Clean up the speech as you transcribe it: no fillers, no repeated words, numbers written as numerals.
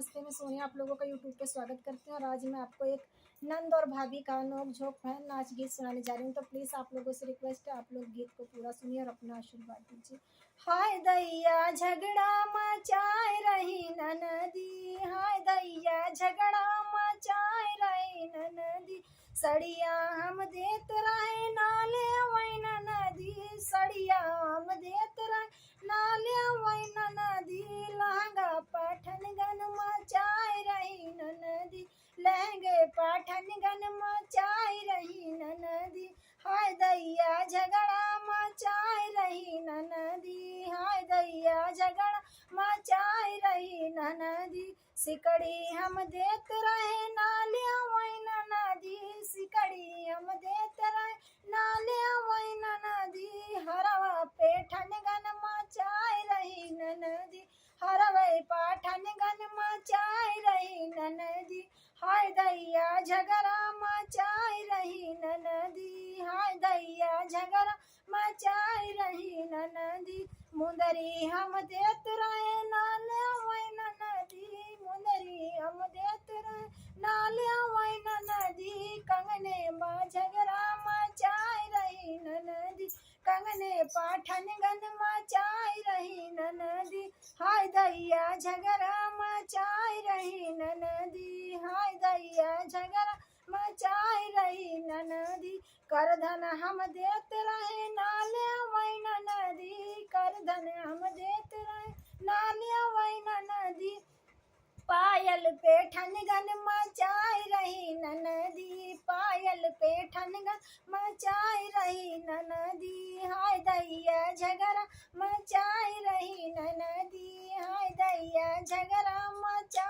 नमस्ते, मैं सोनिया आप लोगों का यूट्यूब पे स्वागत करती हूँ और आज मैं आपको एक नंद और भाभी का नोक झोंक है नाच गीत सुनाने जा रही हूँ। तो प्लीज़ आप लोगों से रिक्वेस्ट है, आप लोग गीत को पूरा सुनिए और अपना आशीर्वाद दीजिए। हाय दैया झगड़ा मचाए रही ननदी, हाय दैया झगड़ा मचाए रही ननदी, सड़िया हम देत रहे नाले वैन नदी, सड़िया हम देत रहे नाले वैन नदी, लहंगा पाठन गन मचाए रही ननदी, लहंगे पाठन गन मचाए रही ननदी, हाय दैया झगड़ा मचाए रही ननदी, हाय दैया झगड़ा मचाए रही ननदी, सिकड़ी हम देत रहे नालिया वैन नदी, सिकड़ी हम देत रहे नालिया वैन नदी, हरवा पे ठनगन मचाए रही ननदी, हरवे पाठन गन मचाए रही ननदी, हाय दैया झगड़ा मचाए रही ननदी, हाय दैया झगड़ा मचाए रही ननदी, मुंदरी हम देत रहे नालिया वैन नदी, मुंदरी हम देत रहे नालिया वैन नदी, कंगने माँ झगड़ा मचाए रही ननदी, कंगने पाठन गन मचाए रही ननदी, हाय दैया झगड़ा मचाए रही ननदी, हाय दैया झगड़ा मचाए रही ननदी, करधन हम देत रहे नाले वैन नदी, करधन हम देत रहे नाले वैन नदी, पायल पे ठनगन मचाए रही ननदी, पायल पे ठनगन मचाए रही ननदी, हाय दैया झगड़ा मचाए रही ननदी, हाय दैया झगड़ा मचा